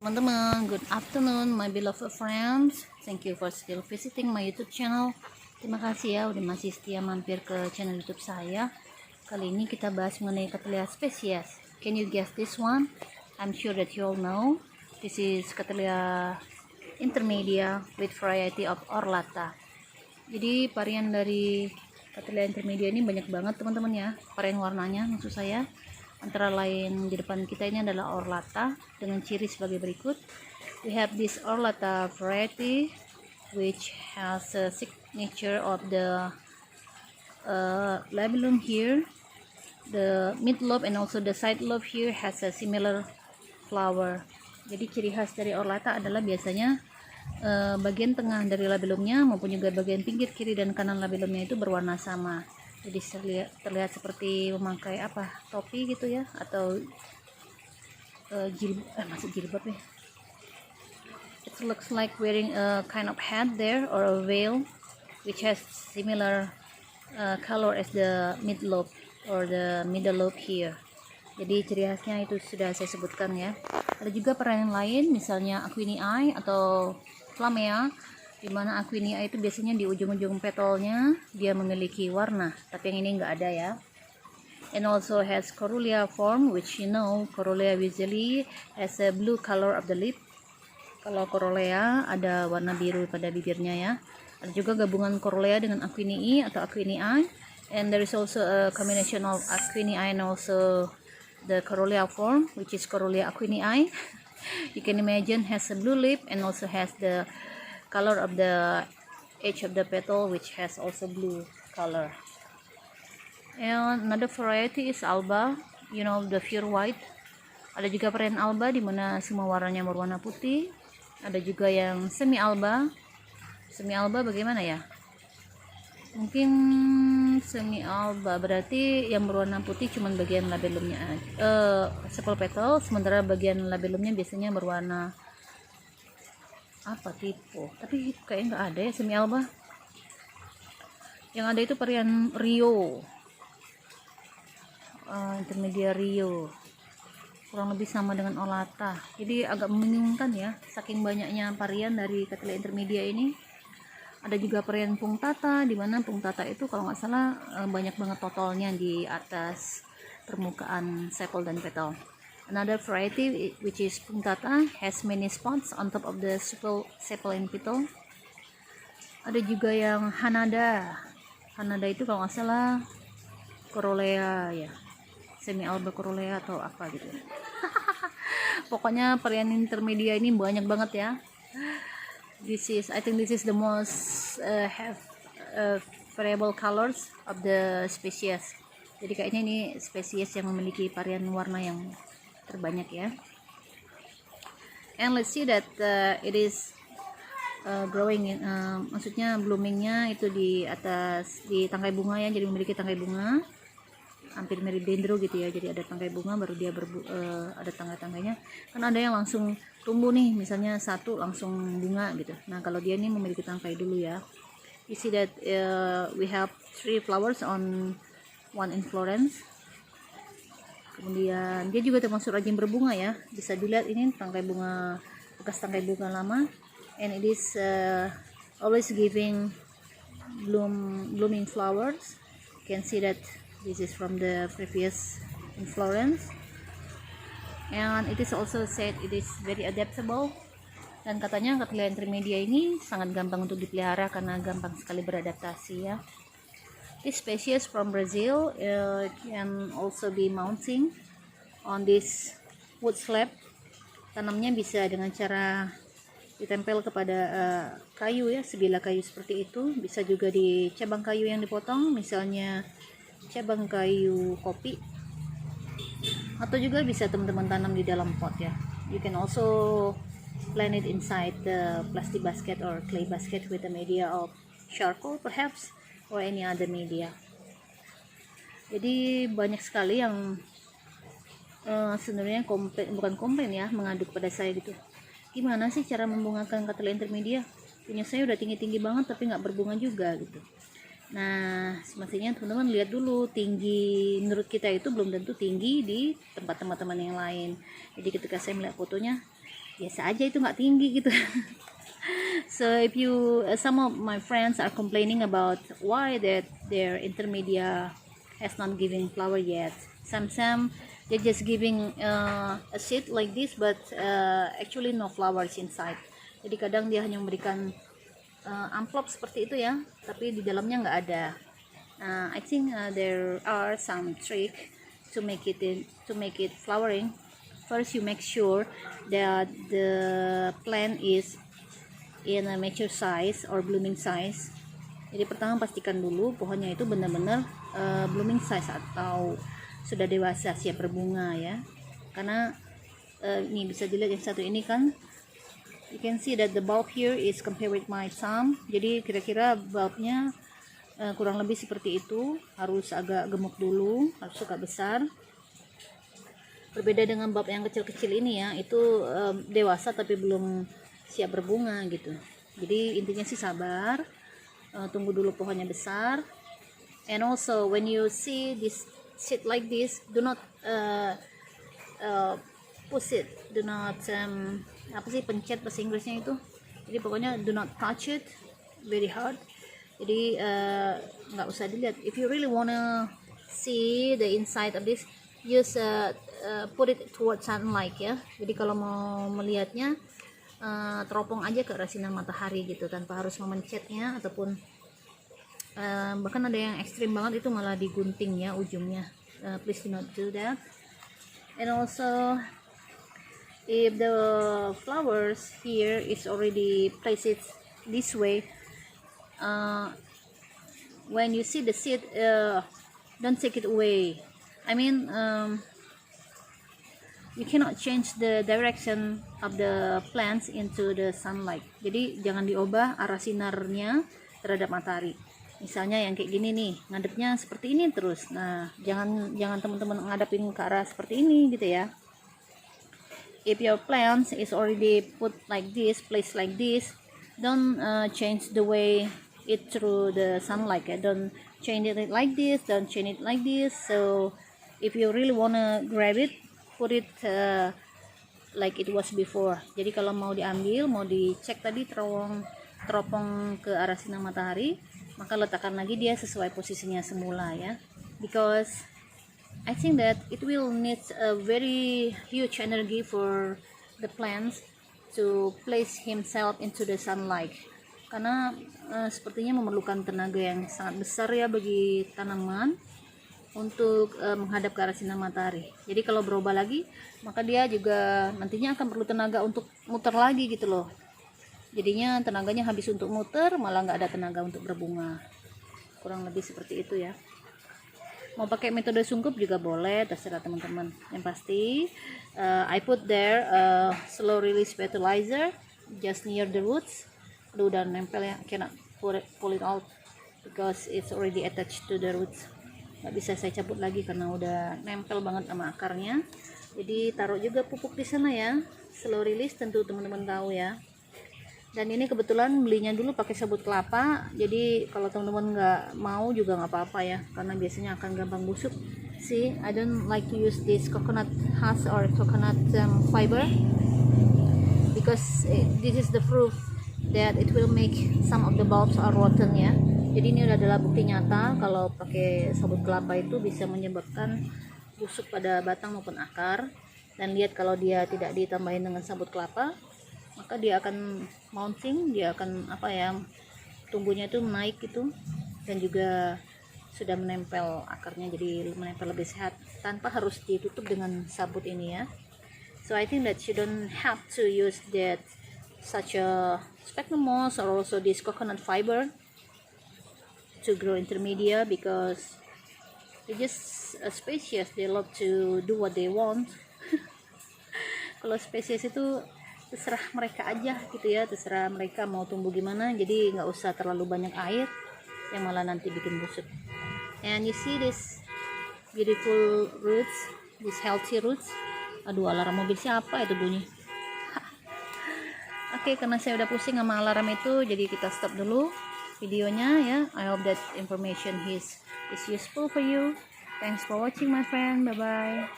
Teman-teman, good afternoon my beloved friends. Thank you for still visiting my YouTube channel. Terima kasih ya udah masih setia mampir ke channel YouTube saya. Kali ini kita bahas mengenai Cattleya species. Can you guess this one? I'm sure that you all know. This is Cattleya intermedia with variety of orlata. Jadi varian dari Cattleya intermedia ini banyak banget teman-teman ya. Varian warnanya maksud saya. Antara lain di depan kita ini adalah orlata dengan ciri sebagai berikut. We have this orlata variety which has a signature of the labellum here. The mid lobe and also the side lobe here has a similar flower. Jadi ciri khas dari orlata adalah biasanya bagian tengah dari labellumnya maupun juga bagian pinggir kiri dan kanan labellumnya itu berwarna sama. Jadi terlihat seperti memakai topi gitu ya, atau masuk jilbab ya. It looks like wearing a kind of hat there or a veil which has similar color as the mid lobe or the middle lobe here. Jadi ciri khasnya itu sudah saya sebutkan ya. Ada juga varian lain misalnya Aquinii atau Flammea, dimana Aquinii itu biasanya di ujung-ujung petolnya dia memiliki warna, tapi yang ini enggak ada ya. And also has Corullea form, which you know Corullea usually has a blue color of the lip. Kalau Corullea ada warna biru pada bibirnya ya. Ada juga gabungan Corullea dengan Aquinii atau Aquinii, and there is also a combination of Aquinii and also the Corullea form, which is Corullea Aquinii. You can imagine has a blue lip and also has the color of the edge of the petal which has also blue color. And another variety is alba, you know, the pure white. Ada juga varian alba di mana semua warnanya berwarna putih. Ada juga yang semi alba. Semi alba bagaimana ya? Mungkin semi alba berarti yang berwarna putih cuman bagian labellumnya sepal petal, sementara bagian labellumnya biasanya berwarna tipe, tapi kayaknya nggak ada ya semi alba. Yang ada itu varian Rio, intermedia Rio, kurang lebih sama dengan orlata. Jadi agak membingungkan ya, saking banyaknya varian dari Cattleya intermedia ini. Ada juga varian punctata, dimana punctata itu kalau nggak salah banyak banget totalnya di atas permukaan sepal dan petal. Another variety which is punctata has many spots on top of the sepal and petal. Ada juga yang Hanada. Hanada itu kalau nggak salah Corullea ya, semi alba Corullea atau apa gitu. Pokoknya varian intermedia ini banyak banget ya. I think this is the most have variable colors of the species. Jadi kayaknya ini spesies yang memiliki varian warna yang terbanyak ya. And let's see that it is growing in, maksudnya bloomingnya itu di atas di tangkai bunga ya, jadi memiliki tangkai bunga hampir mirip dendro gitu ya. Jadi ada tangkai bunga baru dia ada tangkai-tangkainya. Kan ada yang langsung tumbuh nih, misalnya satu langsung bunga gitu. Nah kalau dia ini memiliki tangkai dulu ya. You see that we have 3 flowers on one inflorescence. Kemudian dia juga termasuk rajin berbunga ya, bisa dilihat ini tangkai bunga, bekas tangkai bunga lama, and it is always giving blooming flowers. You can see that this is from the previous inflorescence, and it is also said it is very adaptable. Dan katanya Cattleya intermedia ini sangat gampang untuk dipelihara karena gampang sekali beradaptasi ya. This species from Brazil can also be mounting on this wood slab. Tanamnya bisa dengan cara ditempel kepada kayu ya, sebilah kayu seperti itu. Bisa juga di cabang kayu yang dipotong, misalnya cabang kayu kopi. Atau juga bisa teman-teman tanam di dalam pot ya. You can also plant it inside the plastic basket or clay basket with a media of charcoal perhaps, or any other media. Jadi banyak sekali yang sebenarnya bukan komplain ya, mengadu kepada saya gitu. Gimana sih cara membungakan Cattleya intermedia? Punya saya udah tinggi-tinggi banget tapi nggak berbunga juga gitu. Nah semestinya teman-teman lihat dulu, tinggi menurut kita itu belum tentu tinggi di tempat teman-teman yang lain. Jadi ketika saya melihat fotonya, biasa aja, itu nggak tinggi gitu. So if you some of my friends are complaining about why that their intermedia has not giving flower yet. Some they're just giving a seed like this, but actually no flowers inside. Jadi kadang dia hanya memberikan amplop seperti itu ya, tapi di dalamnya nggak ada. I think there are some trick to make it flowering. First, you make sure that the plant is in a mature size or blooming size. Jadi pertama pastikan dulu pohonnya itu benar-benar blooming size atau sudah dewasa siap berbunga ya. Karena ini bisa dilihat yang satu ini kan, you can see that the bulb here is compared with my thumb. Jadi kira-kira bulbnya kurang lebih seperti itu, harus agak gemuk dulu, harus agak besar. Berbeda dengan bulb yang kecil-kecil ini ya, itu dewasa tapi belum siap berbunga gitu. Jadi intinya sih sabar, tunggu dulu pohonnya besar. And also when you see this seed like this, do not push it, do not pencet bahasa Inggrisnya itu. Jadi pokoknya do not touch it very hard. Jadi nggak usah dilihat. If you really wanna see the inside of this, just put it towards sunlight ya. Jadi kalau mau melihatnya teropong aja ke arah sinar matahari gitu, tanpa harus memencetnya ataupun bahkan ada yang ekstrim banget itu malah digunting ya ujungnya. Please do not do that. And also if the flowers here is already placed this way, when you see the seed, don't take it away. I mean, you cannot change the direction of the plants into the sunlight. Jadi jangan diubah arah sinarnya terhadap matahari. Misalnya yang kayak gini nih, ngadepnya seperti ini terus. Nah, jangan teman-teman ngadepin ke arah seperti ini gitu ya. If your plants is already put like this, placed like this, don't change the way it through the sunlight. Don't change it like this, don't change it like this. So if you really wanna grab it, put it like it was before. Jadi kalau mau diambil, mau dicek tadi teropong ke arah sinar matahari, maka letakkan lagi dia sesuai posisinya semula ya. Because I think that it will need a very huge energy for the plants to place himself into the sunlight. Karena sepertinya memerlukan tenaga yang sangat besar ya bagi tanaman untuk menghadap ke arah sinar matahari. Jadi kalau berubah lagi, maka dia juga nantinya akan perlu tenaga untuk muter lagi gitu loh. Jadinya tenaganya habis untuk muter, malah nggak ada tenaga untuk berbunga. Kurang lebih seperti itu ya. Mau pakai metode sungkup juga boleh, terserah teman-teman. Yang pasti I put there slow release fertilizer just near the roots. Aduh, udah nempel ya, cannot pull it out because it's already attached to the roots. Nggak bisa saya cabut lagi karena udah nempel banget sama akarnya. Jadi taruh juga pupuk di sana ya, slow release, tentu teman-teman tahu ya. Dan ini kebetulan belinya dulu pakai sabut kelapa, jadi kalau teman-teman nggak mau juga nggak apa-apa ya, karena biasanya akan gampang busuk. See, I don't like to use this coconut husk or coconut fiber because this is the proof that it will make some of the bulbs are rotten ya. Jadi ini adalah bukti nyata kalau pakai sabut kelapa itu bisa menyebabkan busuk pada batang maupun akar. Dan lihat kalau dia tidak ditambahin dengan sabut kelapa, maka dia akan mounting, dia akan tumbuhnya itu naik gitu, dan juga sudah menempel akarnya, jadi menempel lebih sehat tanpa harus ditutup dengan sabut ini ya. So I think that you don't have to use that such a sphagnum moss or also this coconut fiber to grow intermedia, because they're just a species, they love to do what they want. Kalau spesies itu terserah mereka aja gitu ya, terserah mereka mau tumbuh gimana, jadi nggak usah terlalu banyak air yang malah nanti bikin busuk. And you see this beautiful roots, this healthy roots. Aduh, alarm mobil siapa itu bunyi? Oke, karena saya udah pusing sama alarm itu, jadi kita stop dulu videonya ya. I hope that information is useful for you. Thanks for watching my friend, bye bye.